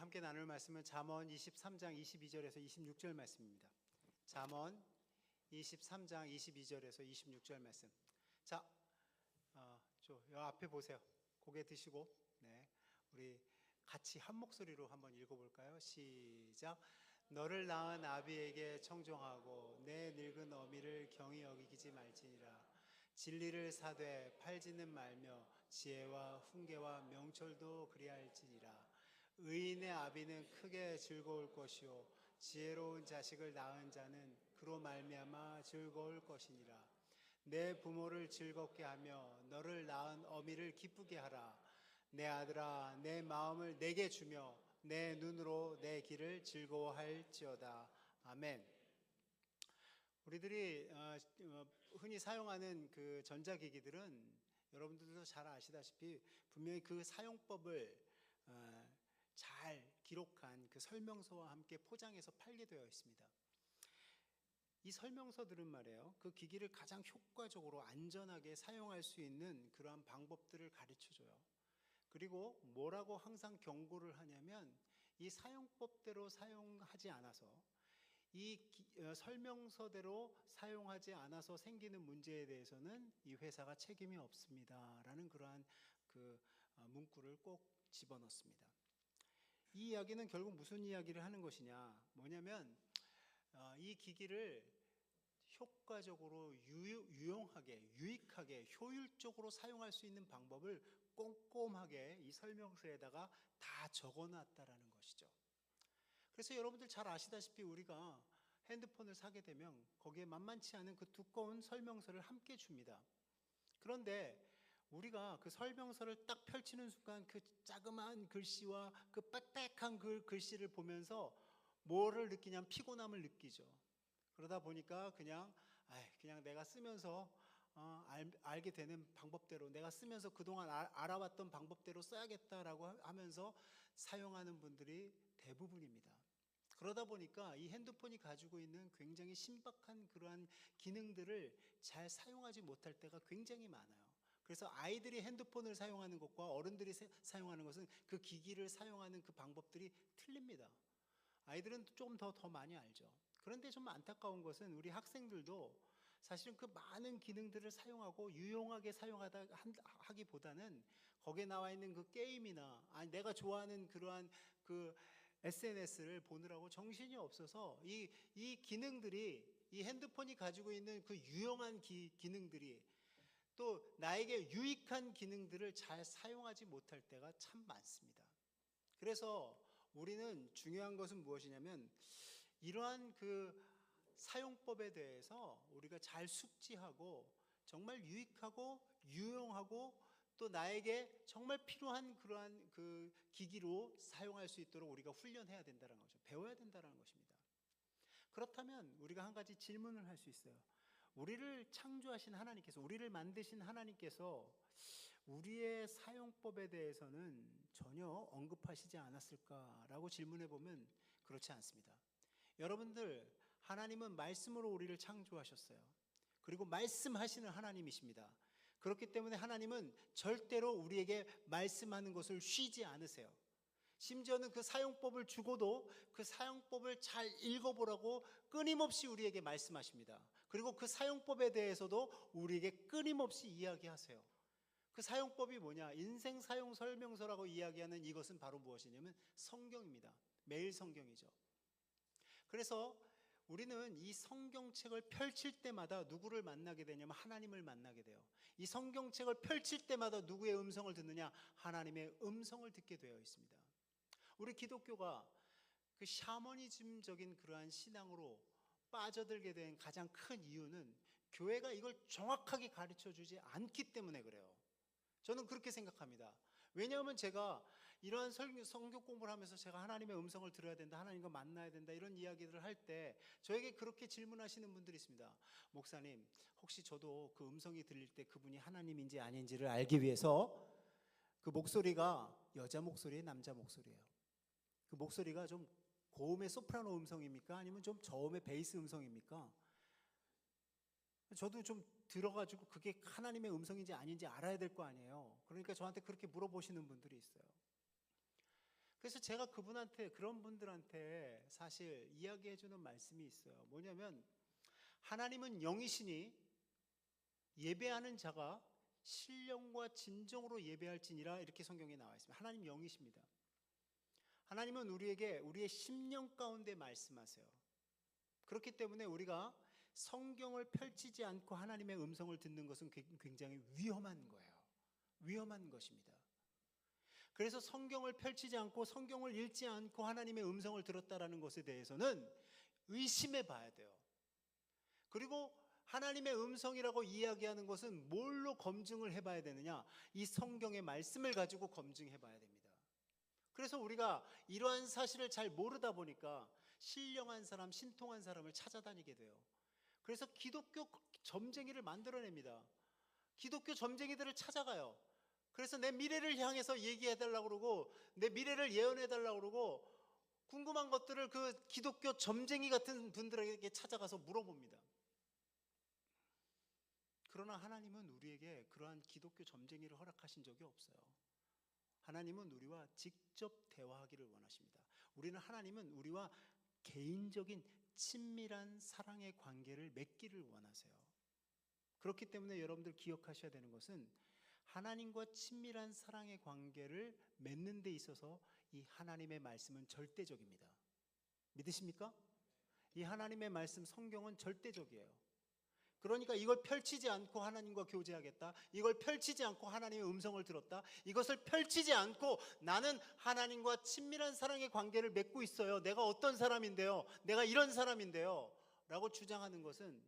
함께 나눌 말씀은 잠언 23장 22절에서 26절 말씀입니다. 잠언 23장 22절에서 26절 말씀. 자, 요 앞에 보세요. 고개 드시고, 우리 같이 한 목소리로 한번 읽어볼까요? 시작. 너를 낳은 아비에게 청종하고 내 늙은 어미를 경히 여기지 말지니라. 진리를 사되 팔지는 말며 지혜와 훈계와 명철도 그리할지니라. 의인의 아비는 크게 즐거울 것이요 지혜로운 자식을 낳은 자는 그로 말미암아 즐거울 것이니라. 내 부모를 즐겁게 하며 너를 낳은 어미를 기쁘게 하라. 내 아들아, 내 마음을 내게 주며 내 눈으로 내 길을 즐거워할지어다. 아멘. 우리들이 흔히 사용하는 그 전자기기들은 여러분들도 잘 아시다시피 분명히 그 사용법을 잘 기록한 그 설명서와 함께 포장해서 팔게 되어 있습니다. 이 설명서들은 말이에요, 그 기기를 가장 효과적으로 안전하게 사용할 수 있는 그러한 방법들을 가르쳐줘요. 그리고 뭐라고 항상 경고를 하냐면, 이 사용법대로 사용하지 않아서, 이 설명서대로 사용하지 않아서 생기는 문제에 대해서는 이 회사가 책임이 없습니다 라는 그러한 그 문구를 꼭 집어넣습니다. 이 이야기는 결국 무슨 이야기를 하는 것이냐, 뭐냐면 이 기기를 효과적으로 유용하게, 유익하게, 효율적으로 사용할 수 있는 방법을 꼼꼼하게 이 설명서에다가 다 적어놨다라는 것이죠. 그래서 여러분들 잘 아시다시피 우리가 핸드폰을 사게 되면 거기에 만만치 않은 그 두꺼운 설명서를 함께 줍니다. 그런데 우리가 그 설명서를 딱 펼치는 순간 그 자그마한 글씨와 그 빽빽한 글씨를 보면서 뭐를 느끼냐면 피곤함을 느끼죠. 그러다 보니까 그냥 내가 쓰면서 알게 되는 방법대로, 내가 쓰면서 그동안 알아왔던 방법대로 써야겠다라고 하면서 사용하는 분들이 대부분입니다. 그러다 보니까 이 핸드폰이 가지고 있는 굉장히 신박한 그러한 기능들을 잘 사용하지 못할 때가 굉장히 많아요. 그래서 아이들이 핸드폰을 사용하는 것과 어른들이 사용하는 것은 그 기기를 사용하는 그 방법들이 틀립니다. 아이들은 조금 더 많이 알죠. 그런데 좀 안타까운 것은 우리 학생들도 사실은 그 많은 기능들을 사용하고 유용하게 하기보다는 거기에 나와 있는 그 게임이나 내가 좋아하는 그러한 그 SNS를 보느라고 정신이 없어서 이 기능들이, 이 핸드폰이 가지고 있는 그 유용한 기능들이, 또 나에게 유익한 기능들을 잘 사용하지 못할 때가 참 많습니다. 그래서 우리는 중요한 것은 무엇이냐면, 이러한 그 사용법에 대해서 우리가 잘 숙지하고 정말 유익하고 유용하고 또 나에게 정말 필요한 그러한 그 기기로 사용할 수 있도록 우리가 훈련해야 된다는 거죠. 배워야 된다는 것입니다. 그렇다면 우리가 한 가지 질문을 할 수 있어요. 우리를 창조하신 하나님께서, 우리를 만드신 하나님께서 우리의 사용법에 대해서는 전혀 언급하시지 않았을까라고 질문해 보면 그렇지 않습니다. 여러분들, 하나님은 말씀으로 우리를 창조하셨어요. 그리고 말씀하시는 하나님이십니다. 그렇기 때문에 하나님은 절대로 우리에게 말씀하는 것을 쉬지 않으세요. 심지어는 그 사용법을 주고도 그 사용법을 잘 읽어보라고 끊임없이 우리에게 말씀하십니다. 그리고 그 사용법에 대해서도 우리에게 끊임없이 이야기하세요. 그 사용법이 뭐냐? 인생 사용 설명서라고 이야기하는 이것은 바로 무엇이냐면 성경입니다. 매일 성경이죠. 그래서 우리는 이 성경책을 펼칠 때마다 누구를 만나게 되냐면 하나님을 만나게 돼요. 이 성경책을 펼칠 때마다 누구의 음성을 듣느냐? 하나님의 음성을 듣게 되어 있습니다. 우리 기독교가 그 샤머니즘적인 그러한 신앙으로 빠져들게 된 가장 큰 이유는 교회가 이걸 정확하게 가르쳐 주지 않기 때문에 그래요. 저는 그렇게 생각합니다. 왜냐하면 제가 이러한 성경 공부를 하면서 제가 하나님의 음성을 들어야 된다, 하나님과 만나야 된다, 이런 이야기들을 할 때 저에게 그렇게 질문하시는 분들이 있습니다. 목사님, 혹시 저도 그 음성이 들릴 때 그분이 하나님인지 아닌지를 알기 위해서 그 목소리가 여자 목소리예요, 남자 목소리예요? 그 목소리가 좀 고음의 소프라노 음성입니까? 아니면 좀 저음의 베이스 음성입니까? 저도 좀 들어가지고 그게 하나님의 음성인지 아닌지 알아야 될 거 아니에요. 그러니까 저한테 그렇게 물어보시는 분들이 있어요. 그래서 제가 그런 분들한테 사실 이야기해 주는 말씀이 있어요. 뭐냐면 하나님은 영이시니 예배하는 자가 신령과 진정으로 예배할지니라, 이렇게 성경에 나와 있습니다. 하나님 영이십니다. 하나님은 우리에게 우리의 심령 가운데 말씀하세요. 그렇기 때문에 우리가 성경을 펼치지 않고 하나님의 음성을 듣는 것은 굉장히 위험한 거예요. 위험한 것입니다. 그래서 성경을 펼치지 않고 성경을 읽지 않고 하나님의 음성을 들었다라는 것에 대해서는 의심해 봐야 돼요. 그리고 하나님의 음성이라고 이야기하는 것은 뭘로 검증을 해봐야 되느냐? 이 성경의 말씀을 가지고 검증해 봐야 됩니다. 그래서 우리가 이러한 사실을 잘 모르다 보니까 신령한 사람, 신통한 사람을 찾아다니게 돼요. 그래서 기독교 점쟁이를 만들어냅니다. 기독교 점쟁이들을 찾아가요. 그래서 내 미래를 향해서 얘기해달라고 그러고, 내 미래를 예언해달라고 그러고, 궁금한 것들을 그 기독교 점쟁이 같은 분들에게 찾아가서 물어봅니다. 그러나 하나님은 우리에게 그러한 기독교 점쟁이를 허락하신 적이 없어요. 하나님은 우리와 직접 대화하기를 원하십니다. 하나님은 우리와 개인적인 친밀한 사랑의 관계를 맺기를 원하세요. 그렇기 때문에 여러분들 기억하셔야 되는 것은 하나님과 친밀한 사랑의 관계를 맺는 데 있어서 이 하나님의 말씀은 절대적입니다. 믿으십니까? 이 하나님의 말씀 성경은 절대적이에요. 그러니까 이걸 펼치지 않고 하나님과 교제하겠다, 이걸 펼치지 않고 하나님의 음성을 들었다, 이것을 펼치지 않고 나는 하나님과 친밀한 사랑의 관계를 맺고 있어요, 내가 어떤 사람인데요, 내가 이런 사람인데요 라고 주장하는 것은,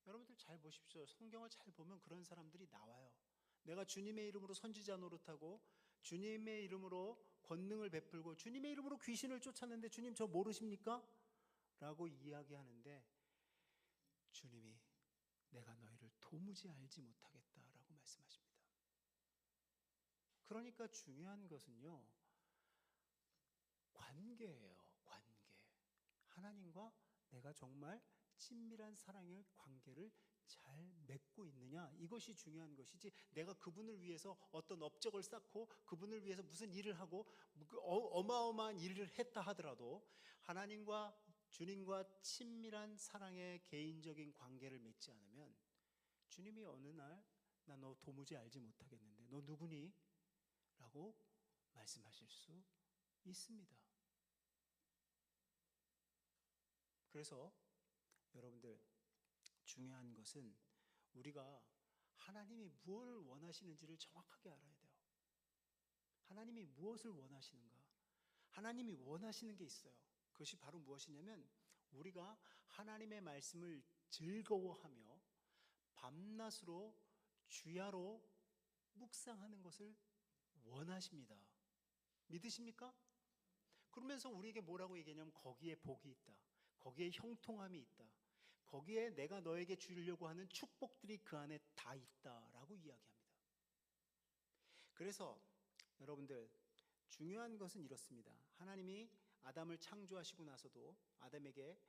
여러분들 잘 보십시오. 성경을 잘 보면 그런 사람들이 나와요. 내가 주님의 이름으로 선지자 노릇하고 주님의 이름으로 권능을 베풀고 주님의 이름으로 귀신을 쫓았는데 주님 저 모르십니까? 라고 이야기하는데 주님이 내가 너희를 도무지 알지 못하겠다라고 말씀하십니다. 그러니까 중요한 것은요, 관계예요. 관계. 하나님과 내가 정말 친밀한 사랑의 관계를 잘 맺고 있느냐, 이것이 중요한 것이지, 내가 그분을 위해서 어떤 업적을 쌓고 그분을 위해서 무슨 일을 하고 어마어마한 일을 했다 하더라도 하나님과 주님과 친밀한 사랑의 개인적인 관계를 맺지 않으면 주님이 어느 날 나 너 도무지 알지 못하겠는데 너 누구니? 라고 말씀하실 수 있습니다. 그래서 여러분들 중요한 것은 우리가 하나님이 무엇을 원하시는지를 정확하게 알아야 돼요. 하나님이 무엇을 원하시는가? 하나님이 원하시는 게 있어요. 그것이 바로 무엇이냐면 우리가 하나님의 말씀을 즐거워하며 밤낮으로 주야로 묵상하는 것을 원하십니다. 믿으십니까? 그러면서 우리에게 뭐라고 얘기하냐면 거기에 복이 있다, 거기에 형통함이 있다, 거기에 내가 너에게 주려고 하는 축복들이 그 안에 다 있다라고 이야기합니다. 그래서 여러분들 중요한 것은 이렇습니다. 하나님이 아담을 창조하시고 나서도 아담에게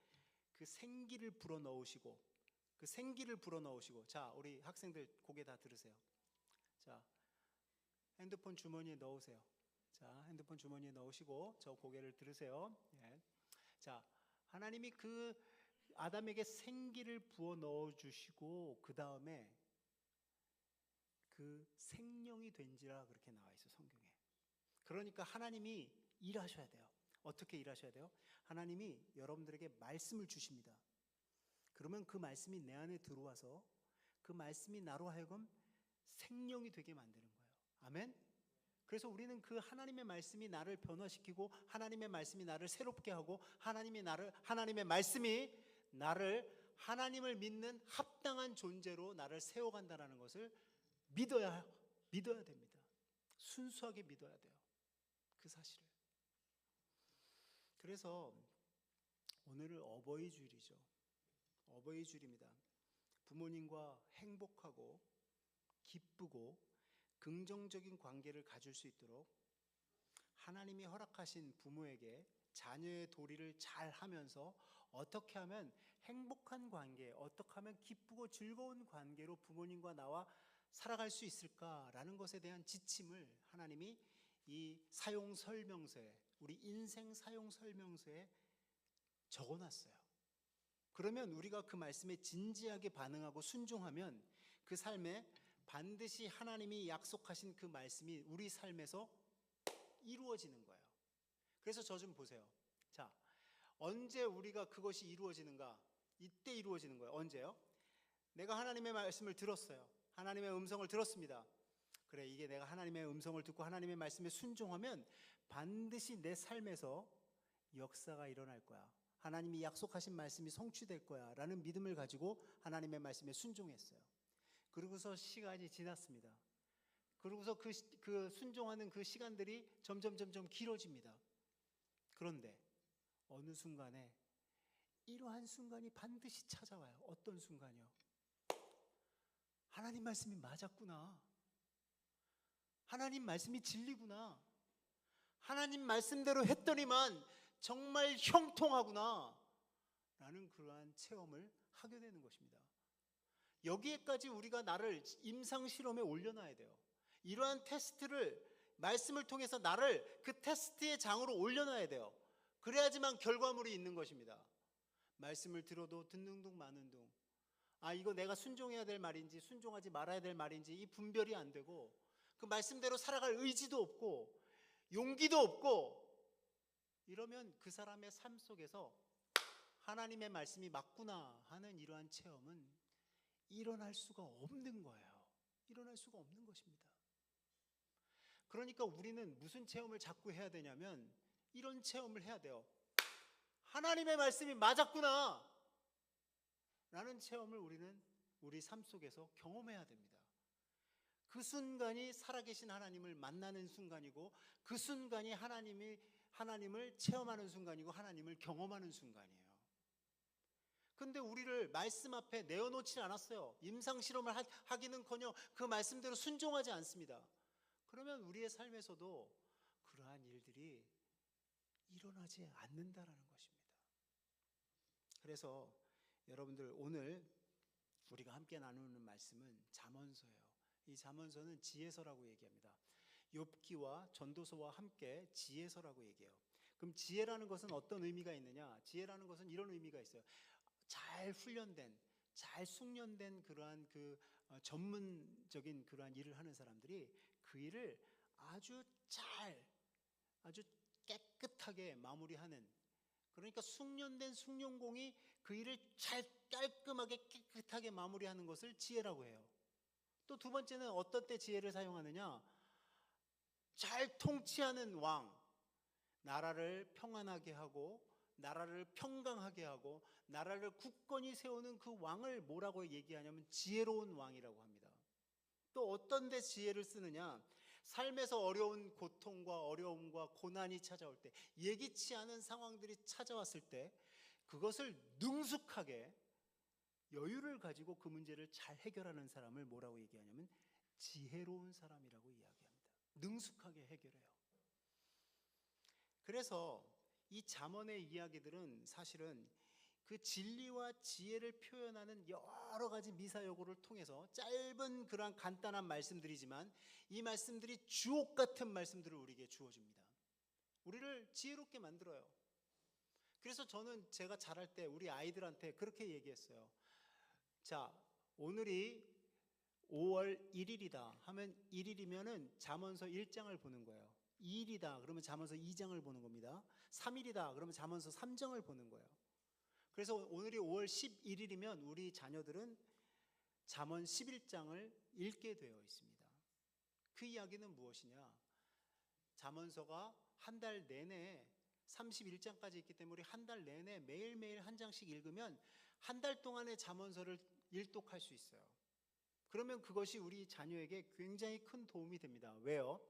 그 생기를 불어넣으시고 자, 우리 학생들 고개 다 들으세요. 자, 핸드폰 주머니에 넣으세요. 자, 핸드폰 주머니에 넣으시고 저 고개를 들으세요. 예. 자, 하나님이 그 아담에게 생기를 부어 넣어 주시고 그 다음에 그 생명이 된지라 그렇게 나와 있어, 성경에. 그러니까 하나님이 일하셔야 돼요. 어떻게 일하셔야 돼요? 하나님이 여러분들에게 말씀을 주십니다. 그러면 그 말씀이 내 안에 들어와서 그 말씀이 나로 하여금 생명이 되게 만드는 거예요. 아멘? 그래서 우리는 그 하나님의 말씀이 나를 변화시키고 하나님의 말씀이 나를 새롭게 하고 하나님의 말씀이 나를 하나님을 믿는 합당한 존재로 나를 세워간다는 것을 믿어야 됩니다. 순수하게 믿어야 돼요. 그 사실을. 그래서 오늘은 어버이 주일이죠. 어버이 주일입니다. 부모님과 행복하고 기쁘고 긍정적인 관계를 가질 수 있도록 하나님이 허락하신 부모에게 자녀의 도리를 잘 하면서 어떻게 하면 행복한 관계, 어떻게 하면 기쁘고 즐거운 관계로 부모님과 나와 살아갈 수 있을까라는 것에 대한 지침을 하나님이 이 사용 설명서에, 우리 인생 사용 설명서에 적어놨어요. 그러면 우리가 그 말씀에 진지하게 반응하고 순종하면 그 삶에 반드시 하나님이 약속하신 그 말씀이 우리 삶에서 이루어지는 거예요. 그래서 저 좀 보세요. 자, 언제 우리가 그것이 이루어지는가? 이때 이루어지는 거예요. 언제요? 내가 하나님의 말씀을 들었어요. 하나님의 음성을 들었습니다. 그래, 이게 내가 하나님의 음성을 듣고 하나님의 말씀에 순종하면 반드시 내 삶에서 역사가 일어날 거야. 하나님이 약속하신 말씀이 성취될 거야 라는 믿음을 가지고 하나님의 말씀에 순종했어요. 그러고서 시간이 지났습니다. 그러고서 그 순종하는 그 시간들이 점점 길어집니다. 그런데 어느 순간에 이러한 순간이 반드시 찾아와요. 어떤 순간이요? 하나님 말씀이 맞았구나. 하나님 말씀이 진리구나. 하나님 말씀대로 했더니만 정말 형통하구나 라는 그러한 체험을 하게 되는 것입니다. 여기에까지 우리가 나를 임상실험에 올려놔야 돼요. 이러한 테스트를 말씀을 통해서 나를 그 테스트의 장으로 올려놔야 돼요. 그래야지만 결과물이 있는 것입니다. 말씀을 들어도 듣는 둥 마는 둥, 이거 내가 순종해야 될 말인지 순종하지 말아야 될 말인지 이 분별이 안 되고 그 말씀대로 살아갈 의지도 없고 용기도 없고 이러면 그 사람의 삶 속에서 하나님의 말씀이 맞구나 하는 이러한 체험은 일어날 수가 없는 거예요. 일어날 수가 없는 것입니다. 그러니까 우리는 무슨 체험을 자꾸 해야 되냐면 이런 체험을 해야 돼요. 하나님의 말씀이 맞았구나 라는 체험을 우리는 우리 삶 속에서 경험해야 됩니다. 그 순간이 살아계신 하나님을 만나는 순간이고 그 순간이 하나님을 체험하는 순간이고 하나님을 경험하는 순간이에요. 근데 우리를 말씀 앞에 내어놓지 않았어요. 임상실험을 하기는커녕 그 말씀대로 순종하지 않습니다. 그러면 우리의 삶에서도 그러한 일들이 일어나지 않는다라는 것입니다. 그래서 여러분들 오늘 우리가 함께 나누는 말씀은 잠언서예요. 이 잠언서는 지혜서라고 얘기합니다. 욥기와 전도서와 함께 지혜서라고 얘기해요. 그럼 지혜라는 것은 어떤 의미가 있느냐? 지혜라는 것은 이런 의미가 있어요. 잘 훈련된, 잘 숙련된 그러한 전문적인 그러한 일을 하는 사람들이 그 일을 아주 깨끗하게 마무리하는, 그러니까 숙련된 숙련공이 그 일을 잘 깔끔하게 깨끗하게 마무리하는 것을 지혜라고 해요. 또 두 번째는 어떤 때 지혜를 사용하느냐? 잘 통치하는 왕, 나라를 평안하게 하고 나라를 평강하게 하고 나라를 굳건히 세우는 그 왕을 뭐라고 얘기하냐면 지혜로운 왕이라고 합니다. 또 어떤 데 지혜를 쓰느냐? 삶에서 어려운 고통과 어려움과 고난이 찾아올 때, 예기치 않은 상황들이 찾아왔을 때 그것을 능숙하게 여유를 가지고 그 문제를 잘 해결하는 사람을 뭐라고 얘기하냐면 지혜로운 사람이라고 이야기합니다. 능숙하게 해결해요. 그래서 이 잠언의 이야기들은 사실은 그 진리와 지혜를 표현하는 여러 가지 미사여구를 통해서 짧은 그러한 간단한 말씀들이지만 이 말씀들이 주옥 같은 말씀들을 우리에게 주어줍니다. 우리를 지혜롭게 만들어요. 그래서 저는 제가 자랄 때 우리 아이들한테 그렇게 얘기했어요. 자, 오늘이 5월 1일이다 하면 1일이면은 잠언서 1장을 보는 거예요. 2일이다 그러면 잠언서 2장을 보는 겁니다. 3일이다 그러면 잠언서 3장을 보는 거예요. 그래서 오늘이 5월 11일이면 우리 자녀들은 잠언 11장을 읽게 되어 있습니다. 그 이야기는 무엇이냐? 잠언서가 한 달 내내 31장까지 있기 때문에 우리 한 달 내내 매일매일 한 장씩 읽으면 한 달 동안의 잠언서를 일독할 수 있어요. 그러면 그것이 우리 자녀에게 굉장히 큰 도움이 됩니다. 왜요?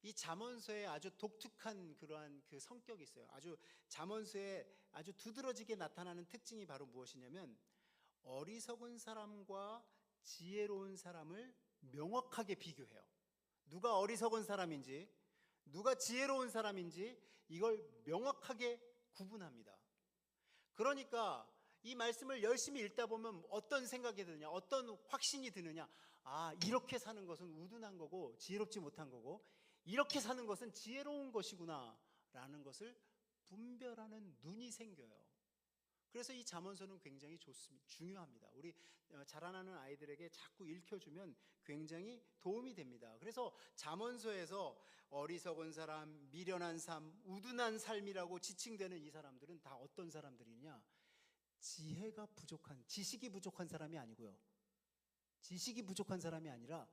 이 잠언서에 아주 독특한 그러한 그 성격이 있어요. 아주 잠언서에 아주 두드러지게 나타나는 특징이 바로 무엇이냐면 어리석은 사람과 지혜로운 사람을 명확하게 비교해요. 누가 어리석은 사람인지 누가 지혜로운 사람인지 이걸 명확하게 구분합니다. 그러니까 이 말씀을 열심히 읽다 보면 어떤 생각이 드느냐, 어떤 확신이 드느냐, 이렇게 사는 것은 우둔한 거고 지혜롭지 못한 거고, 이렇게 사는 것은 지혜로운 것이구나라는 것을 분별하는 눈이 생겨요. 그래서 이 잠언서는 굉장히 좋습니다. 중요합니다. 우리 자라나는 아이들에게 자꾸 읽혀주면 굉장히 도움이 됩니다. 그래서 잠언서에서 어리석은 사람, 미련한 삶, 우둔한 삶이라고 지칭되는 이 사람들은 다 어떤 사람들이냐? 지혜가 부족한, 지식이 부족한 사람이 아니고요. 지식이 부족한 사람이 아니라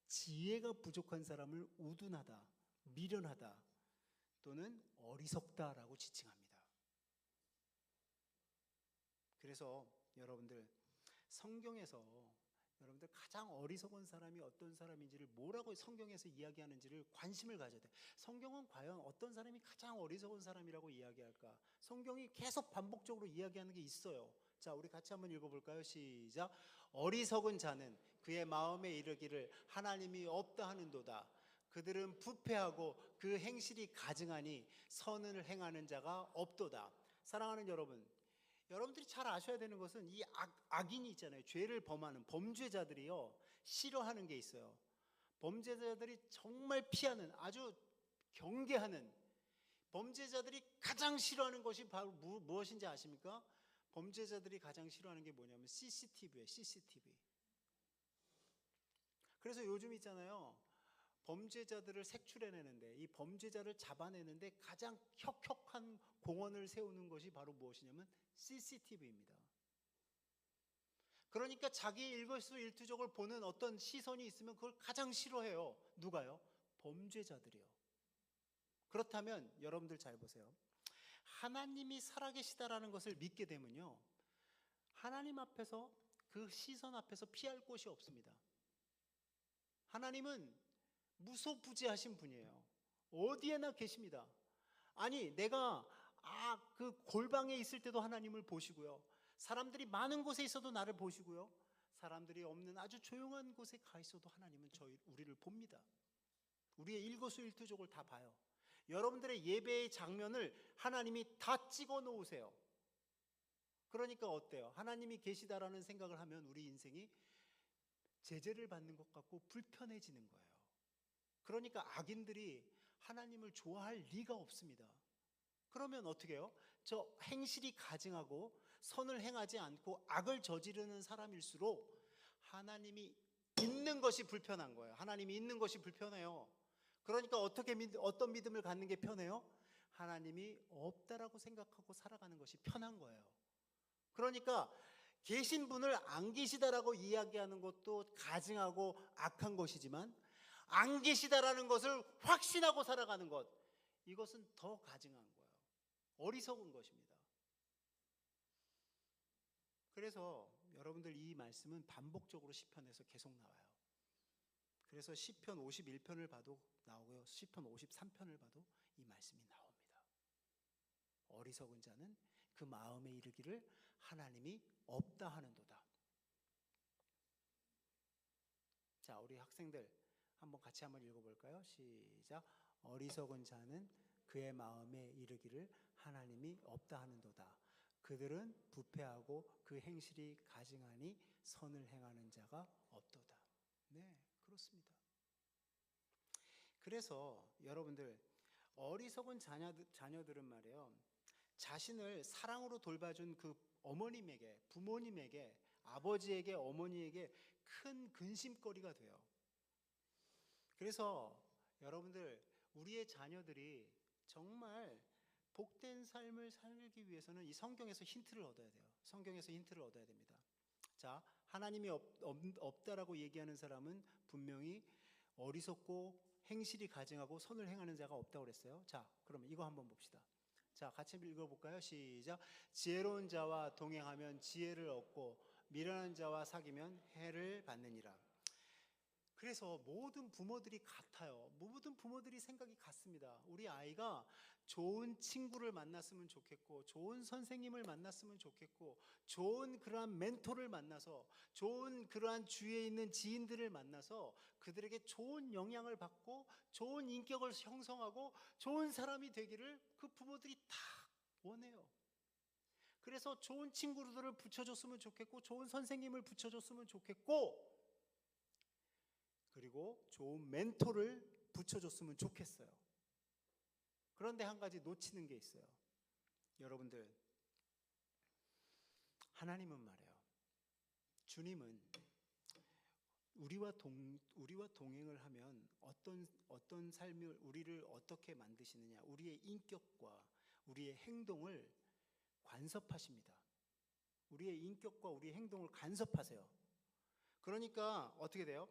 지혜가 부족한 사람을 우둔하다, 미련하다 또는 어리석다라고 지칭합니다. 그래서 여러분들 성경에서 여러분들 가장 어리석은 사람이 어떤 사람인지를 뭐라고 성경에서 이야기하는지를 관심을 가져야 돼. 성경은 과연 어떤 사람이 가장 어리석은 사람이라고 이야기할까? 성경이 계속 반복적으로 이야기하는 게 있어요. 자, 우리 같이 한번 읽어볼까요? 시작. 어리석은 자는 그의 마음에 이르기를 하나님이 없다 하는도다. 그들은 부패하고 그 행실이 가증하니 선을 행하는 자가 없도다. 사랑하는 여러분, 여러분들이 잘 아셔야 되는 것은 이 악인이 있잖아요. 죄를 범하는 범죄자들이요, 싫어하는 게 있어요. 범죄자들이 정말 피하는, 아주 경계하는, 범죄자들이 가장 싫어하는 것이 바로 무엇인지 아십니까? 범죄자들이 가장 싫어하는 게 뭐냐면 CCTV예요. CCTV. 그래서 요즘 있잖아요, 범죄자들을 색출해내는데, 이 범죄자를 잡아내는데 가장 혁혁한 공헌을 세우는 것이 바로 무엇이냐면 CCTV입니다. 그러니까 자기 일거수일투족을 보는 어떤 시선이 있으면 그걸 가장 싫어해요. 누가요? 범죄자들이요. 그렇다면 여러분들 잘 보세요. 하나님이 살아계시다라는 것을 믿게 되면요, 하나님 앞에서, 그 시선 앞에서 피할 곳이 없습니다. 하나님은 무소부지하신 분이에요. 어디에나 계십니다. 아니, 내가 그 골방에 있을 때도 하나님을 보시고요, 사람들이 많은 곳에 있어도 나를 보시고요, 사람들이 없는 아주 조용한 곳에 가 있어도 하나님은 우리를 봅니다. 우리의 일거수일투족을 다 봐요. 여러분들의 예배의 장면을 하나님이 다 찍어 놓으세요. 그러니까 어때요? 하나님이 계시다라는 생각을 하면 우리 인생이 제재를 받는 것 같고 불편해지는 거예요. 그러니까 악인들이 하나님을 좋아할 리가 없습니다. 그러면 어떻게 해요? 저 행실이 가증하고 선을 행하지 않고 악을 저지르는 사람일수록 하나님이 있는 것이 불편한 거예요. 하나님이 있는 것이 불편해요. 그러니까 어떤 믿음을 갖는 게 편해요? 하나님이 없다라고 생각하고 살아가는 것이 편한 거예요. 그러니까 계신 분을 안 계시다라고 이야기하는 것도 가증하고 악한 것이지만, 안 계시다라는 것을 확신하고 살아가는 것, 이것은 더 가증한 거예요. 어리석은 것입니다. 그래서 여러분들 이 말씀은 반복적으로 시편에서 계속 나와요. 그래서 시편 51편을 봐도 나오고요, 시편 53편을 봐도 이 말씀이 나옵니다. 어리석은 자는 그 마음에 이르기를 하나님이 없다 하는도다. 자, 우리 학생들 같이 한번 읽어볼까요? 시작. 어리석은 자는 그의 마음에 이르기를 하나님이 없다 하는도다. 그들은 부패하고 그 행실이 가증하니 선을 행하는 자가 없도다. 네, 그렇습니다. 그래서 여러분들, 어리석은 자녀들은 말이에요, 자신을 사랑으로 돌봐준 그 어머님에게, 부모님에게, 아버지에게, 어머니에게 큰 근심거리가 돼요. 그래서 여러분들, 우리의 자녀들이 정말 복된 삶을 살기 위해서는 이 성경에서 힌트를 얻어야 돼요. 성경에서 힌트를 얻어야 됩니다. 자, 하나님이 없다라고 얘기하는 사람은 분명히 어리석고 행실이 가증하고 선을 행하는 자가 없다고 그랬어요. 자, 그러면 이거 한번 봅시다. 자, 같이 읽어볼까요? 시작. 지혜로운 자와 동행하면 지혜를 얻고 미련한 자와 사귀면 해를 받느니라. 그래서 모든 부모들이 같아요. 모든 부모들이 생각이 같습니다. 우리 아이가 좋은 친구를 만났으면 좋겠고, 좋은 선생님을 만났으면 좋겠고, 좋은 그러한 멘토를 만나서, 좋은 그러한 주위에 있는 지인들을 만나서 그들에게 좋은 영향을 받고 좋은 인격을 형성하고 좋은 사람이 되기를 그 부모들이 다 원해요. 그래서 좋은 친구들을 붙여줬으면 좋겠고, 좋은 선생님을 붙여줬으면 좋겠고, 그리고 좋은 멘토를 붙여줬으면 좋겠어요. 그런데 한 가지 놓치는 게 있어요. 여러분들, 하나님은 말이에요. 주님은 우리와 동행을 하면 어떤 삶을 우리를 어떻게 만드시느냐, 우리의 인격과 우리의 행동을 간섭하십니다. 우리의 인격과 우리의 행동을 간섭하세요. 그러니까 어떻게 돼요?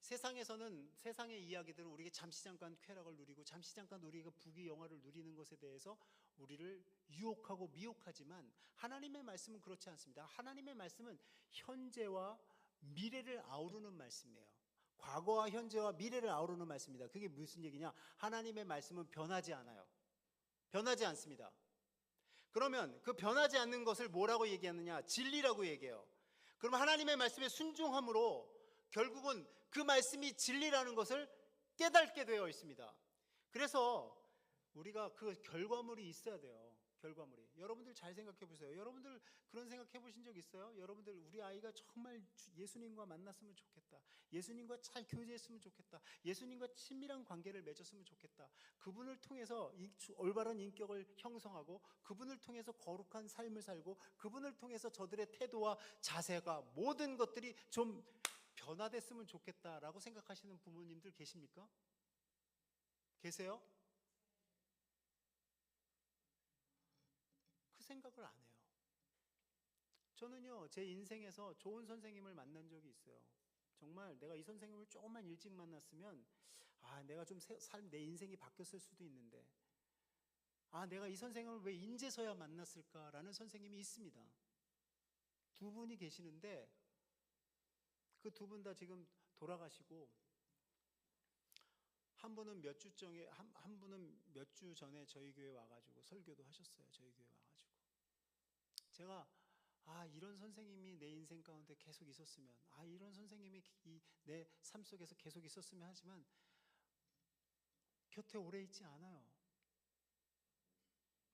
세상의 이야기들은 우리가 잠시 잠깐 쾌락을 누리고 잠시 잠깐 우리가 부귀 영화를 누리는 것에 대해서 우리를 유혹하고 미혹하지만 하나님의 말씀은 그렇지 않습니다. 하나님의 말씀은 현재와 미래를 아우르는 말씀이에요. 과거와 현재와 미래를 아우르는 말씀입니다. 그게 무슨 얘기냐? 하나님의 말씀은 변하지 않아요. 변하지 않습니다. 그러면 그 변하지 않는 것을 뭐라고 얘기하느냐? 진리라고 얘기해요. 그럼 하나님의 말씀에 순종함으로 결국은 그 말씀이 진리라는 것을 깨닫게 되어 있습니다. 그래서 우리가 그 결과물이 있어야 돼요. 결과물이. 여러분들 잘 생각해 보세요. 여러분들 그런 생각해 보신 적 있어요? 여러분들 우리 아이가 정말 예수님과 만났으면 좋겠다. 예수님과 잘 교제했으면 좋겠다. 예수님과 친밀한 관계를 맺었으면 좋겠다. 그분을 통해서 올바른 인격을 형성하고 그분을 통해서 거룩한 삶을 살고 그분을 통해서 저들의 태도와 자세가 모든 것들이 좀 변화됐으면 좋겠다라고 생각하시는 부모님들 계십니까? 계세요? 그 생각을 안 해요. 저는요, 제 인생에서 좋은 선생님을 만난 적이 있어요. 정말 내가 이 선생님을 조금만 일찍 만났으면 내가 좀 내 인생이 바뀌었을 수도 있는데 내가 이 선생님을 왜 인제서야 만났을까라는 선생님이 있습니다. 두 분이 계시는데 그 두 분 다 지금 돌아가시고 한 분은 몇 주 전에 저희 교회 와가지고 설교도 하셨어요. 저희 교회 와가지고 제가 이런 선생님이 내 인생 가운데 계속 있었으면 이런 선생님이 내 삶 속에서 계속 있었으면 하지만 곁에 오래 있지 않아요.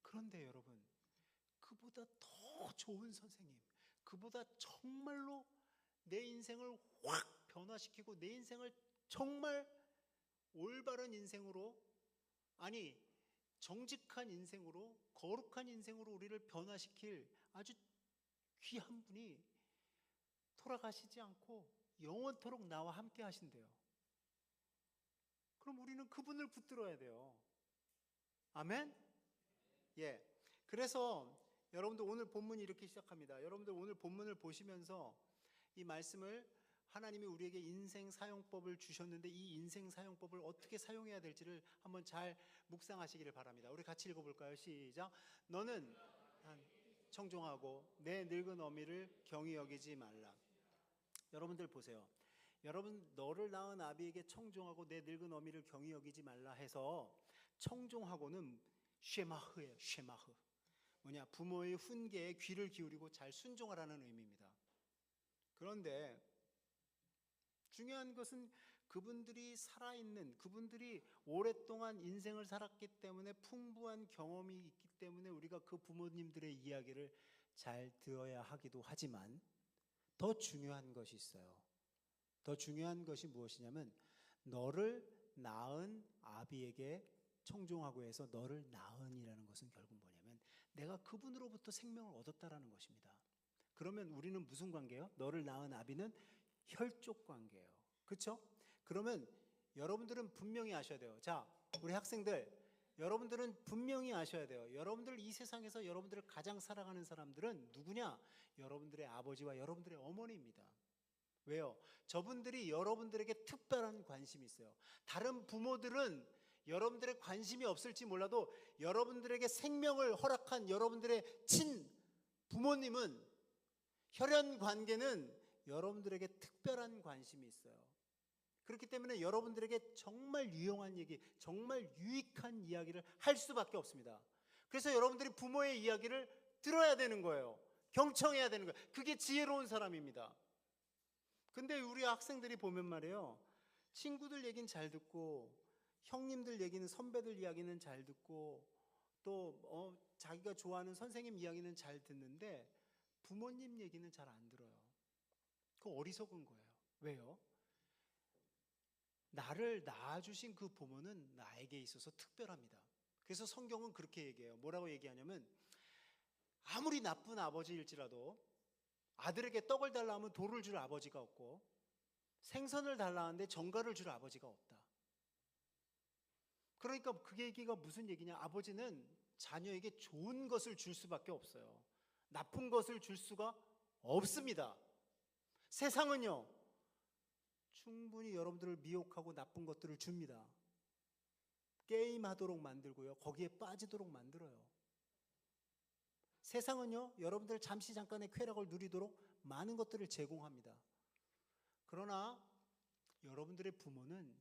그런데 여러분, 그보다 더 좋은 선생님, 그보다 정말로 내 인생을 확 변화시키고 내 인생을 정말 올바른 인생으로, 정직한 인생으로, 거룩한 인생으로 우리를 변화시킬 아주 귀한 분이 돌아가시지 않고 영원토록 나와 함께 하신대요. 그럼 우리는 그분을 붙들어야 돼요. 아멘? 예. 그래서 여러분들 오늘 본문이 이렇게 시작합니다. 여러분들 오늘 본문을 보시면서 이 말씀을 하나님이 우리에게 인생 사용법을 주셨는데 이 인생 사용법을 어떻게 사용해야 될지를 한번 잘 묵상하시기를 바랍니다. 우리 같이 읽어볼까요? 시작. 너는 청종하고 내 늙은 어미를 경히 여기지 말라. 여러분들 보세요. 여러분, 너를 낳은 아비에게 청종하고 내 늙은 어미를 경히 여기지 말라 해서 청종하고는 쉐마흐예요. 쉐마흐. 뭐냐? 부모의 훈계에 귀를 기울이고 잘 순종하라는 의미입니다. 그런데 중요한 것은 그분들이 살아있는, 그분들이 오랫동안 인생을 살았기 때문에 풍부한 경험이 있기 때문에 우리가 그 부모님들의 이야기를 잘 들어야 하기도 하지만 더 중요한 것이 있어요. 더 중요한 것이 무엇이냐면 너를 낳은 아비에게 청종하고 해서 너를 낳은이라는 것은 결국 뭐냐면 내가 그분으로부터 생명을 얻었다라는 것입니다. 그러면 우리는 무슨 관계예요? 너를 낳은 아비는 혈족 관계예요. 그렇죠? 그러면 여러분들은 분명히 아셔야 돼요. 자, 우리 학생들, 여러분들은 분명히 아셔야 돼요. 여러분들 이 세상에서 여러분들을 가장 사랑하는 사람들은 누구냐? 여러분들의 아버지와 여러분들의 어머니입니다. 왜요? 저분들이 여러분들에게 특별한 관심이 있어요. 다른 부모들은 여러분들의 관심이 없을지 몰라도 여러분들에게 생명을 허락한 여러분들의 친 부모님은, 혈연 관계는 여러분들에게 특별한 관심이 있어요. 그렇기 때문에 여러분들에게 정말 유용한 얘기, 정말 유익한 이야기를 할 수밖에 없습니다. 그래서 여러분들이 부모의 이야기를 들어야 되는 거예요. 경청해야 되는 거예요. 그게 지혜로운 사람입니다. 근데 우리 학생들이 보면 말이에요, 친구들 얘기는 잘 듣고 형님들 얘기는, 선배들 이야기는 잘 듣고 또 자기가 좋아하는 선생님 이야기는 잘 듣는데 부모님 얘기는 잘 안 들어요. 그거 어리석은 거예요. 왜요? 나를 낳아주신 그 부모는 나에게 있어서 특별합니다. 그래서 성경은 그렇게 얘기해요. 뭐라고 얘기하냐면 아무리 나쁜 아버지일지라도 아들에게 떡을 달라 하면 돌을 줄 아버지가 없고 생선을 달라 하는데 정갈을 줄 아버지가 없다. 그러니까 그 얘기가 무슨 얘기냐? 아버지는 자녀에게 좋은 것을 줄 수밖에 없어요. 나쁜 것을 줄 수가 없습니다. 세상은요, 충분히 여러분들을 미혹하고 나쁜 것들을 줍니다. 게임하도록 만들고요, 거기에 빠지도록 만들어요. 세상은요, 여러분들 잠시 잠깐의 쾌락을 누리도록 많은 것들을 제공합니다. 그러나 여러분들의 부모는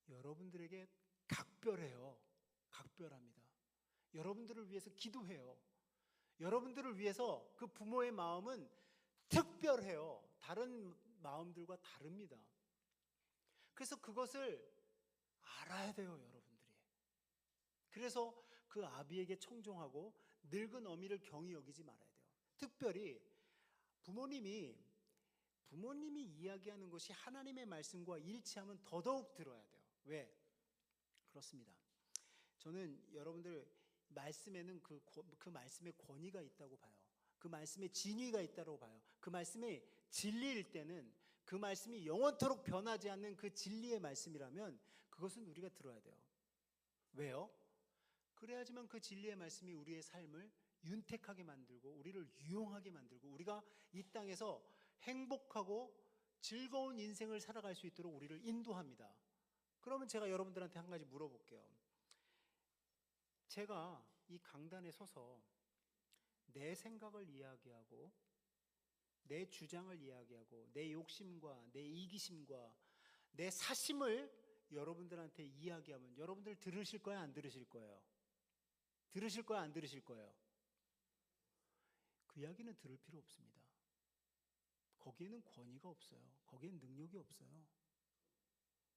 여러분들에게 각별해요. 각별합니다. 여러분들을 위해서 기도해요. 여러분들을 위해서 그 부모의 마음은 특별해요. 다른 마음들과 다릅니다. 그래서 그것을 알아야 돼요, 여러분들이. 그래서 그 아비에게 청종하고 늙은 어미를 경히 여기지 말아야 돼요. 특별히 부모님이 이야기하는 것이 하나님의 말씀과 일치하면 더더욱 들어야 돼요. 왜? 그렇습니다. 저는 여러분들 말씀에는 그 말씀의 권위가 있다고 봐요. 그 말씀에 진위가 있다고 봐요. 그 말씀이 진리일 때는 그 말씀이 영원토록 변하지 않는 그 진리의 말씀이라면 그것은 우리가 들어야 돼요. 왜요? 그래야지만 그 진리의 말씀이 우리의 삶을 윤택하게 만들고 우리를 유용하게 만들고 우리가 이 땅에서 행복하고 즐거운 인생을 살아갈 수 있도록 우리를 인도합니다. 그러면 제가 여러분들한테 한 가지 물어볼게요. 제가 이 강단에 서서 내 생각을 이야기하고 내 주장을 이야기하고 내 욕심과 내 이기심과 내 사심을 여러분들한테 이야기하면 여러분들 들으실 거예요, 안 들으실 거예요? 들으실 거예요, 안 들으실 거예요? 그 이야기는 들을 필요 없습니다. 거기에는 권위가 없어요. 거기에는 능력이 없어요.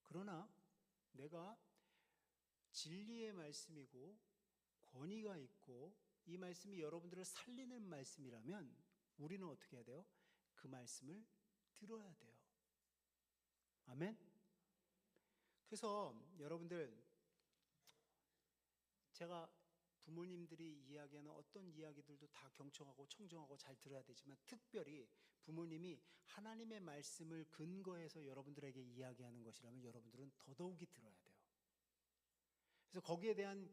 그러나 내가 진리의 말씀이고 권위가 있고 이 말씀이 여러분들을 살리는 말씀이라면 우리는 어떻게 해야 돼요? 그 말씀을 들어야 돼요. 아멘? 그래서 여러분들, 제가 부모님들이 이야기하는 어떤 이야기들도 다 경청하고 청정하고 잘 들어야 되지만 특별히 부모님이 하나님의 말씀을 근거해서 여러분들에게 이야기하는 것이라면 여러분들은 더더욱이 들어야 돼요. 그래서 거기에 대한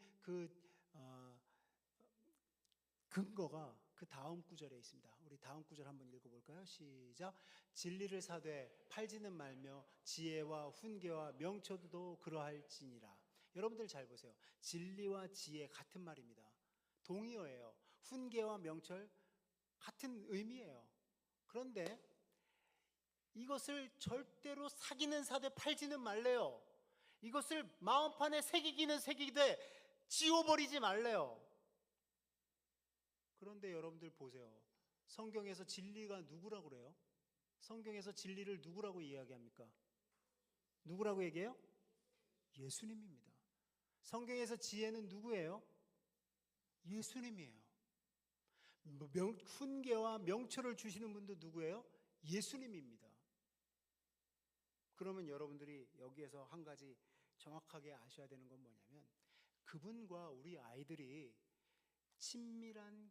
근거가 그 다음 구절에 있습니다. 우리 다음 구절 한번 읽어볼까요? 시작. 진리를 사되 팔지는 말며 지혜와 훈계와 명철도 그러할지니라. 여러분들 잘 보세요. 진리와 지혜 같은 말입니다. 동의어예요. 훈계와 명철 같은 의미예요. 그런데 이것을 절대로 사기는 사되 팔지는 말래요. 이것을 마음판에 새기기는 새기되 지워버리지 말래요. 그런데 여러분들 보세요. 성경에서 진리가 누구라고 그래요? 성경에서 진리를 누구라고 이야기합니까? 누구라고 얘기해요? 예수님입니다. 성경에서 지혜는 누구예요? 예수님이에요. 훈계와 명철을 주시는 분도 누구예요? 예수님입니다. 그러면 여러분들이 여기에서 한 가지 정확하게 아셔야 되는 건 뭐냐면 그분과 우리 아이들이 친밀한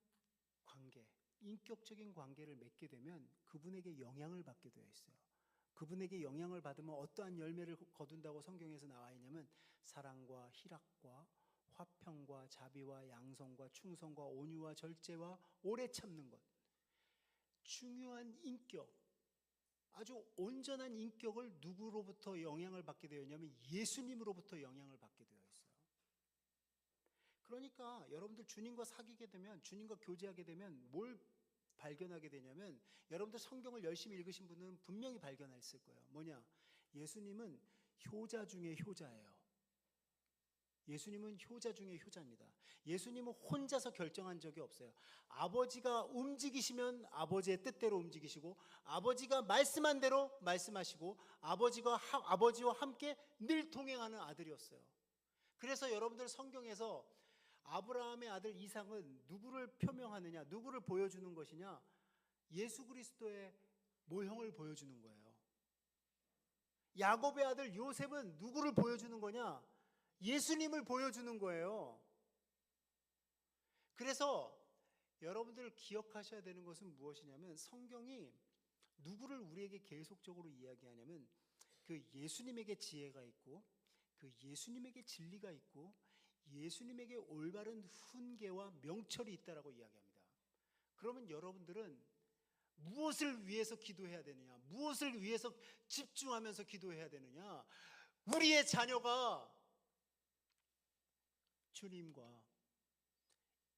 관계, 인격적인 관계를 맺게 되면 그분에게 영향을 받게 되어 있어요. 그분에게 영향을 받으면 어떠한 열매를 거둔다고 성경에서 나와 있냐면 사랑과 희락과 화평과 자비와 양성과 충성과 온유와 절제와 오래 참는 것. 중요한 인격, 아주 온전한 인격을 누구로부터 영향을 받게 되어 있냐면 예수님으로부터 영향을 받게 되어 있어요. 그러니까 여러분들 주님과 사귀게 되면, 주님과 교제하게 되면 뭘 발견하게 되냐면 여러분들 성경을 열심히 읽으신 분은 분명히 발견했을 거예요. 뭐냐? 예수님은 효자 중에 효자예요. 예수님은 효자 중에 효자입니다. 예수님은 혼자서 결정한 적이 없어요. 아버지가 움직이시면 아버지의 뜻대로 움직이시고 아버지가 말씀한 대로 말씀하시고 아버지와 함께 늘 동행하는 아들이었어요. 그래서 여러분들 성경에서 아브라함의 아들 이삭은 누구를 표명하느냐, 누구를 보여주는 것이냐? 예수 그리스도의 모형을 보여주는 거예요. 야곱의 아들 요셉은 누구를 보여주는 거냐? 예수님을 보여주는 거예요. 그래서 여러분들 기억하셔야 되는 것은 무엇이냐면, 성경이 누구를 우리에게 계속적으로 이야기하냐면 그 예수님에게 지혜가 있고, 그 예수님에게 진리가 있고, 예수님에게 올바른 훈계와 명철이 있다라고 이야기합니다. 그러면 여러분들은 무엇을 위해서 기도해야 되느냐? 무엇을 위해서 집중하면서 기도해야 되느냐? 우리의 자녀가 주님과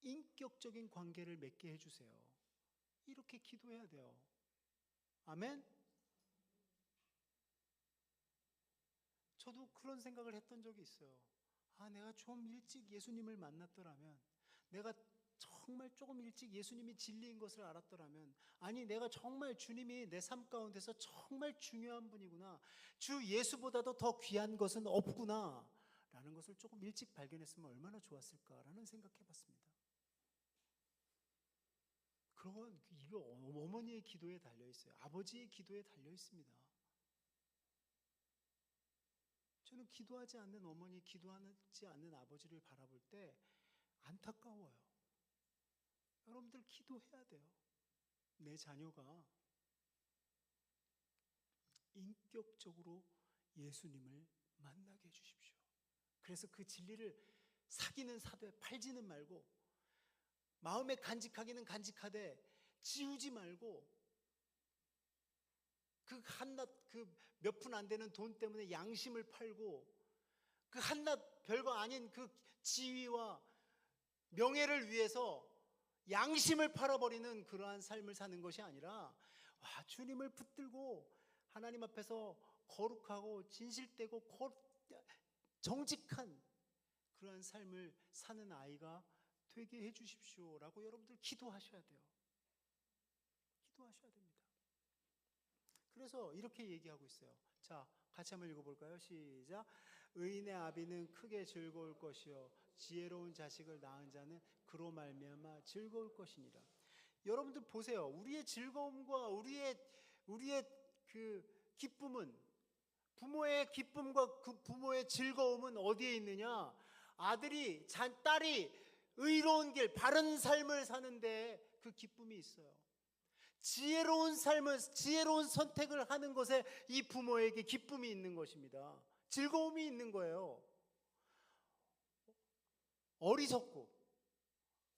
인격적인 관계를 맺게 해주세요. 이렇게 기도해야 돼요. 아멘? 저도 그런 생각을 했던 적이 있어요. 내가 좀 일찍 예수님을 만났더라면, 내가 정말 조금 일찍 예수님이 진리인 것을 알았더라면, 아니 내가 정말 주님이 내 삶 가운데서 정말 중요한 분이구나, 주 예수보다도 더 귀한 것은 없구나 라는 것을 조금 일찍 발견했으면 얼마나 좋았을까라는 생각해 봤습니다. 그런 이거 어머니의 기도에 달려 있어요. 아버지의 기도에 달려 있습니다. 저는 기도하지 않는 어머니, 기도하지 않는 아버지를 바라볼 때 안타까워요. 여러분들 기도해야 돼요. 내 자녀가 인격적으로 예수님을 만나게 해주십시오. 그래서 그 진리를 사기는 사되 팔지는 말고, 마음에 간직하기는 간직하되 지우지 말고, 그 한낱 그 몇 푼 안 되는 돈 때문에 양심을 팔고, 그 한낱 별거 아닌 그 지위와 명예를 위해서 양심을 팔아버리는 그러한 삶을 사는 것이 아니라, 주님을 붙들고 하나님 앞에서 거룩하고 진실되고 정직한 그러한 삶을 사는 아이가 되게 해주십시오라고 여러분들 기도하셔야 돼요. 기도하셔야 됩니다. 그래서 이렇게 얘기하고 있어요. 자, 같이 한번 읽어볼까요? 시작. 의인의 아비는 크게 즐거울 것이요 지혜로운 자식을 낳은 자는 그로 말미암아 즐거울 것이니라. 여러분들 보세요. 우리의 즐거움과 우리의 그 기쁨은, 부모의 기쁨과 그 부모의 즐거움은 어디에 있느냐? 딸이 의로운 길, 바른 삶을 사는데 그 기쁨이 있어요. 지혜로운 선택을 하는 것에 이 부모에게 기쁨이 있는 것입니다. 즐거움이 있는 거예요. 어리석고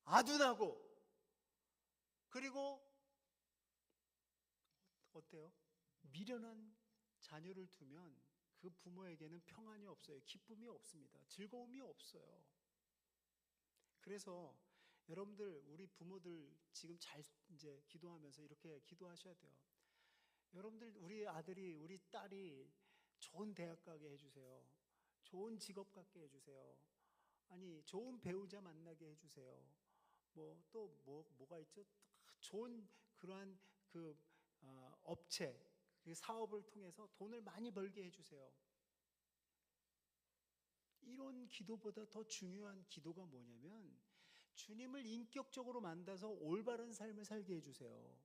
아둔하고, 그리고 어때요? 미련한 자녀를 두면 그 부모에게는 평안이 없어요. 기쁨이 없습니다. 즐거움이 없어요. 그래서 여러분들, 우리 부모들 지금 잘 이제 기도하면서 이렇게 기도하셔야 돼요. 여러분들, 우리 아들이, 우리 딸이 좋은 대학 가게 해주세요. 좋은 직업 갖게 해주세요. 아니, 좋은 배우자 만나게 해주세요. 뭐가 있죠? 좋은 그러한 업체, 그 사업을 통해서 돈을 많이 벌게 해주세요. 이런 기도보다 더 중요한 기도가 뭐냐면, 주님을 인격적으로 만나서 올바른 삶을 살게 해주세요.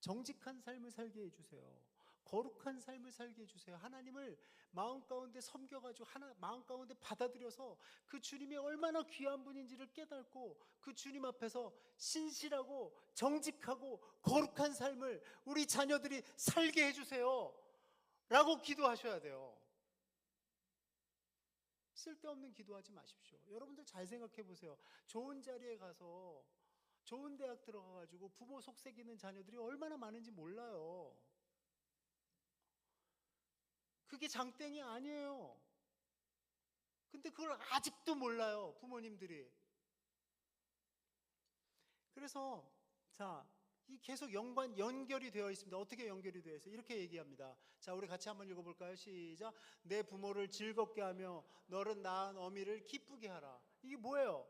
정직한 삶을 살게 해주세요. 거룩한 삶을 살게 해주세요. 하나님을 마음 가운데 섬겨가지고 마음 가운데 받아들여서 그 주님이 얼마나 귀한 분인지를 깨닫고, 그 주님 앞에서 신실하고 정직하고 거룩한 삶을 우리 자녀들이 살게 해주세요 라고 기도하셔야 돼요. 쓸데없는 기도하지 마십시오. 여러분들 잘 생각해 보세요. 좋은 자리에 가서 좋은 대학 들어가가지고 부모 속삭이는 자녀들이 얼마나 많은지 몰라요. 그게 장땡이 아니에요. 근데 그걸 아직도 몰라요, 부모님들이. 그래서 이 계속 연결이 되어 있습니다. 어떻게 연결이 되어 있어요? 이렇게 얘기합니다. 자, 우리 같이 한번 읽어볼까요? 시작. 내 부모를 즐겁게 하며 너를 낳은 어미를 기쁘게 하라. 이게 뭐예요?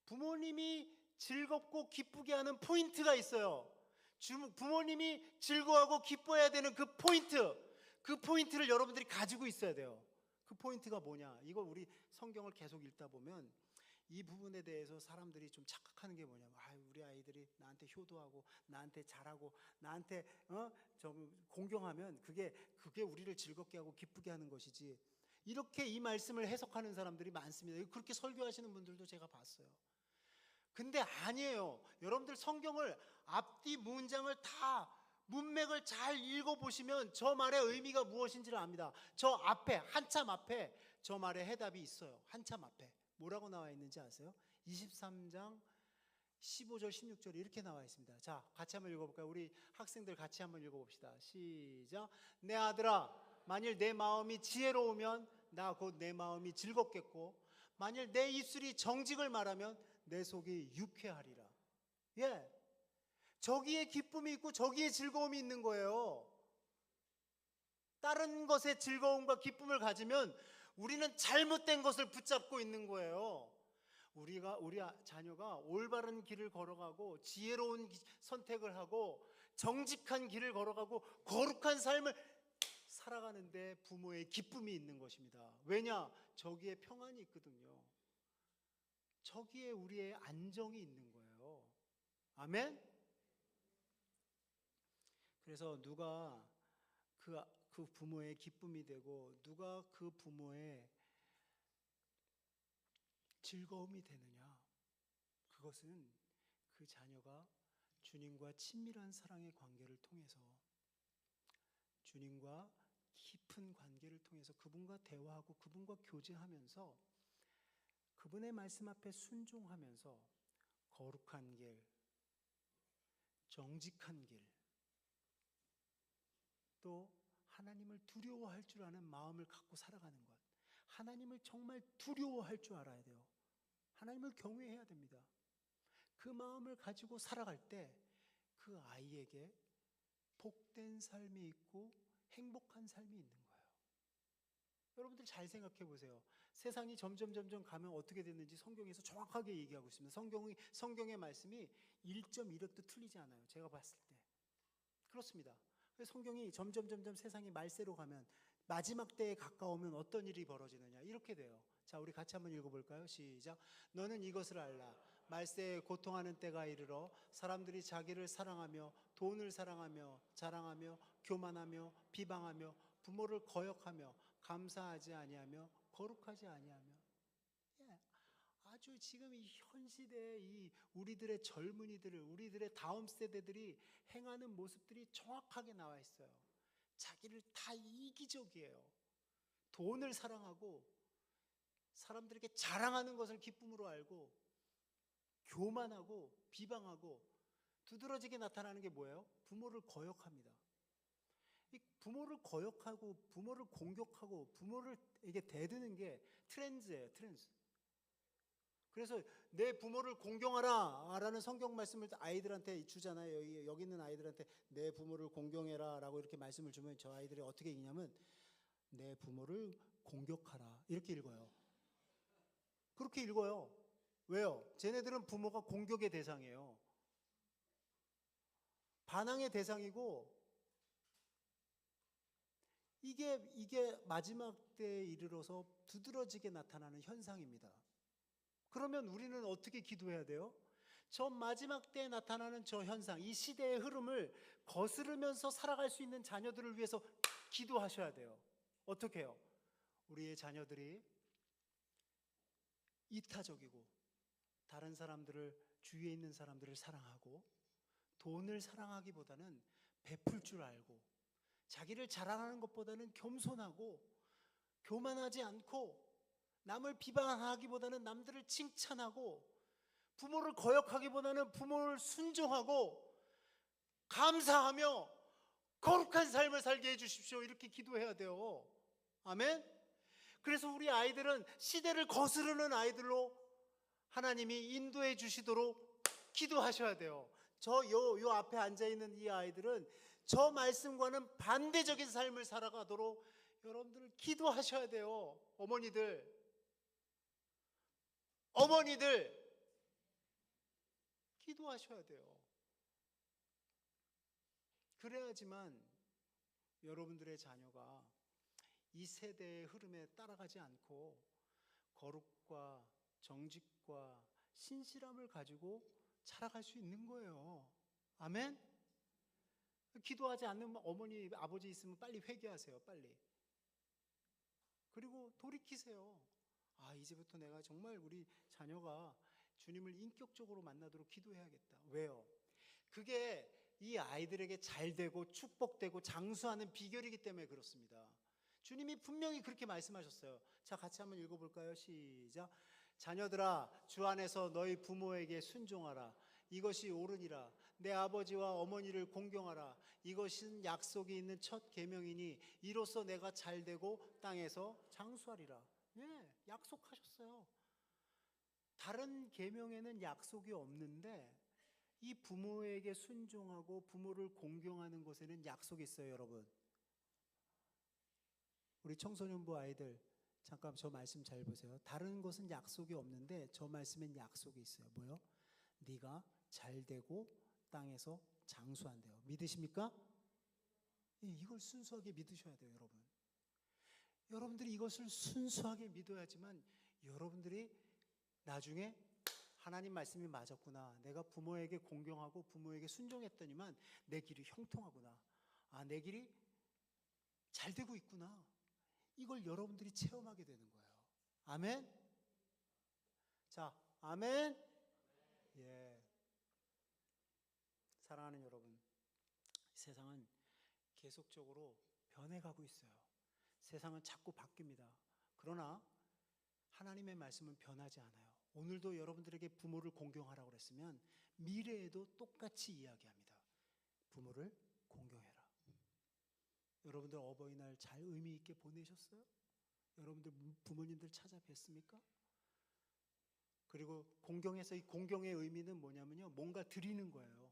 부모님이 즐겁고 기쁘게 하는 포인트가 있어요. 부모님이 즐거워하고 기뻐해야 되는 그 포인트를 여러분들이 가지고 있어야 돼요. 그 포인트가 뭐냐? 이걸 우리 성경을 계속 읽다 보면 이 부분에 대해서 사람들이 좀 착각하는 게 뭐냐면, 우리 아이들이 나한테 효도하고 나한테 잘하고 나한테 좀 공경하면 그게 우리를 즐겁게 하고 기쁘게 하는 것이지, 이렇게 이 말씀을 해석하는 사람들이 많습니다. 그렇게 설교하시는 분들도 제가 봤어요. 근데 아니에요. 여러분들 성경을 앞뒤 문장을 다 문맥을 잘 읽어보시면 저 말의 의미가 무엇인지를 압니다. 저 앞에, 한참 앞에 저 말의 해답이 있어요. 한참 앞에 뭐라고 나와 있는지 아세요? 23장 15절 16절이 이렇게 나와 있습니다. 자, 같이 한번 읽어볼까요? 우리 학생들 같이 한번 읽어봅시다. 시작. 내 아들아, 만일 내 마음이 지혜로우면 나 곧 내 마음이 즐겁겠고, 만일 내 입술이 정직을 말하면 내 속이 유쾌하리라. 예, 저기에 기쁨이 있고 저기에 즐거움이 있는 거예요. 다른 것에 즐거움과 기쁨을 가지면 우리는 잘못된 것을 붙잡고 있는 거예요. 우리 자녀가 올바른 길을 걸어가고 지혜로운 선택을 하고 정직한 길을 걸어가고 거룩한 삶을 살아가는데 부모의 기쁨이 있는 것입니다. 왜냐? 저기에 평안이 있거든요. 저기에 우리의 안정이 있는 거예요. 아멘? 그래서 누가 그 부모의 기쁨이 되고 누가 그 부모의 즐거움이 되느냐? 그것은 그 자녀가 주님과 친밀한 사랑의 관계를 통해서, 주님과 깊은 관계를 통해서 그분과 대화하고 그분과 교제하면서 그분의 말씀 앞에 순종하면서 거룩한 길, 정직한 길, 또 하나님을 두려워할 줄 아는 마음을 갖고 살아가는 것. 하나님을 정말 두려워할 줄 알아야 돼요. 하나님을 경외해야 됩니다. 그 마음을 가지고 살아갈 때 그 아이에게 복된 삶이 있고 행복한 삶이 있는 거예요. 여러분들 잘 생각해 보세요. 세상이 점점 가면 어떻게 됐는지 성경에서 정확하게 얘기하고 있습니다. 성경의 말씀이 1.1획도 틀리지 않아요. 제가 봤을 때 그렇습니다. 성경이 점점 세상이 말세로 가면, 마지막 때에 가까우면 어떤 일이 벌어지느냐, 이렇게 돼요. 자, 우리 같이 한번 읽어볼까요? 시작. 너는 이것을 알라. 말세에 고통하는 때가 이르러 사람들이 자기를 사랑하며 돈을 사랑하며 자랑하며 교만하며 비방하며 부모를 거역하며 감사하지 아니하며 거룩하지 아니하며. 아주 지금 이 현 시대의 이 우리들의 젊은이들을, 우리들의 다음 세대들이 행하는 모습들이 정확하게 나와 있어요. 자기를 다 이기적이에요. 돈을 사랑하고 사람들에게 자랑하는 것을 기쁨으로 알고 교만하고 비방하고, 두드러지게 나타나는 게 뭐예요? 부모를 거역합니다. 이 부모를 거역하고 부모를 공격하고 부모를 이게 대드는 게 트렌드예요. 트렌드. 그래서 내 부모를 공경하라 라는 성경 말씀을 아이들한테 주잖아요. 여기 있는 아이들한테 내 부모를 공경해라 라고 이렇게 말씀을 주면 저 아이들이 어떻게 읽냐면 내 부모를 공격하라 이렇게 읽어요. 그렇게 읽어요. 왜요? 쟤네들은 부모가 공격의 대상이에요. 반항의 대상이고, 이게 마지막 때에 이르러서 두드러지게 나타나는 현상입니다. 그러면 우리는 어떻게 기도해야 돼요? 저 마지막 때에 나타나는 저 현상, 이 시대의 흐름을 거스르면서 살아갈 수 있는 자녀들을 위해서 기도하셔야 돼요. 어떻게 해요? 우리의 자녀들이 이타적이고 다른 사람들을, 주위에 있는 사람들을 사랑하고 돈을 사랑하기보다는 베풀 줄 알고 자기를 자랑하는 것보다는 겸손하고 교만하지 않고 남을 비방하기보다는 남들을 칭찬하고 부모를 거역하기보다는 부모를 순종하고 감사하며 거룩한 삶을 살게 해주십시오. 이렇게 기도해야 돼요. 아멘? 그래서 우리 아이들은 시대를 거스르는 아이들로 하나님이 인도해 주시도록 기도하셔야 돼요. 요 앞에 앉아있는 이 아이들은 저 말씀과는 반대적인 삶을 살아가도록 여러분들 기도하셔야 돼요. 어머니들 기도하셔야 돼요. 그래야지만 여러분들의 자녀가 이 세대의 흐름에 따라가지 않고 거룩과 정직과 신실함을 가지고 자라갈 수 있는 거예요. 아멘? 기도하지 않는 어머니, 아버지 있으면 빨리 회개하세요. 빨리. 그리고 돌이키세요. 아, 이제부터 내가 정말 우리 자녀가 주님을 인격적으로 만나도록 기도해야겠다. 왜요? 그게 이 아이들에게 잘되고 축복되고 장수하는 비결이기 때문에 그렇습니다. 주님이 분명히 그렇게 말씀하셨어요. 자, 같이 한번 읽어볼까요? 시작. 자녀들아, 주 안에서 너희 부모에게 순종하라. 이것이 옳으니라. 내 아버지와 어머니를 공경하라. 이것은 약속이 있는 첫 계명이니 이로써 내가 잘되고 땅에서 장수하리라. 예, 약속하셨어요. 다른 계명에는 약속이 없는데 이 부모에게 순종하고 부모를 공경하는 것에는 약속이 있어요, 여러분. 우리 청소년부 아이들 잠깐 저 말씀 잘 보세요. 다른 것은 약속이 없는데 저 말씀엔 약속이 있어요. 뭐요? 네가 잘되고 땅에서 장수한대요. 믿으십니까? 이걸 순수하게 믿으셔야 돼요, 여러분. 여러분들이 이것을 순수하게 믿어야지만 여러분들이 나중에 하나님 말씀이 맞았구나. 내가 부모에게 공경하고 부모에게 순종했더니만 내 길이 형통하구나. 아, 내 길이 잘 되고 있구나. 이걸 여러분들이 체험하게 되는 거예요. 아멘? 자, 아멘? 예. 사랑하는 여러분, 세상은 계속적으로 변해가고 있어요. 세상은 자꾸 바뀝니다. 그러나 하나님의 말씀은 변하지 않아요. 오늘도 여러분들에게 부모를 공경하라고 그랬으면 미래에도 똑같이 이야기합니다. 부모를 공경해라. 여러분들 어버이날 잘 의미 있게 보내셨어요? 여러분들 부모님들 찾아뵀습니까? 그리고 공경에서 이 공경의 의미는 뭐냐면요, 뭔가 드리는 거예요.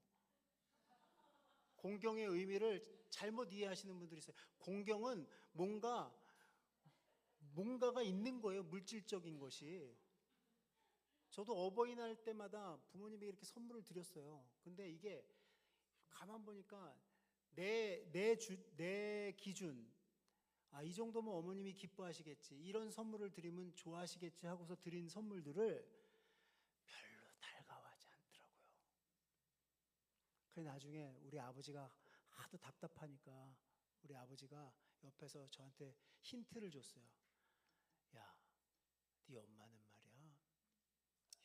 공경의 의미를 잘못 이해하시는 분들이 있어요. 공경은 뭔가가 있는 거예요. 물질적인 것이. 저도 어버이날 때마다 부모님에게 이렇게 선물을 드렸어요. 근데 이게 가만 보니까 내 기준, 아, 이 정도면 어머님이 기뻐하시겠지, 이런 선물을 드리면 좋아하시겠지 하고서 드린 선물들을 별로 달가워하지 않더라고요. 그래 나중에 우리 아버지가 하도 답답하니까 우리 아버지가 옆에서 저한테 힌트를 줬어요. 야, 네 엄마는 말이야,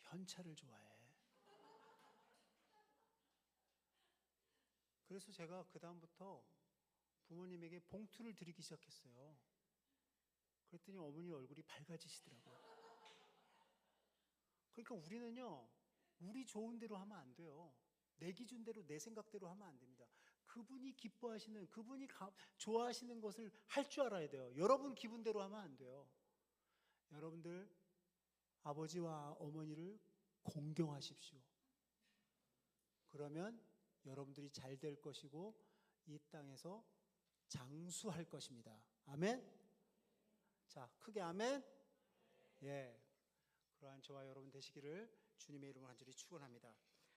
현찰을 좋아해. 그래서 제가 그 다음부터 부모님에게 봉투를 드리기 시작했어요. 그랬더니 어머니 얼굴이 밝아지시더라고요. 그러니까 우리는요, 우리 좋은 대로 하면 안 돼요. 내 기준대로, 내 생각대로 하면 안 됩니다. 그분이 기뻐하시는, 그분이 좋아하시는 것을 할 줄 알아야 돼요. 여러분 기분대로 하면 안 돼요. 여러분들 아버지와 어머니를 공경하십시오. 그러면 여러분들이 잘 될 것이고 이 땅에서 장수할 것입니다. 아멘? 자, 크게 아멘? 예. 그러한 저와 여러분 되시기를 주님의 이름으로 간절히 축원합니다.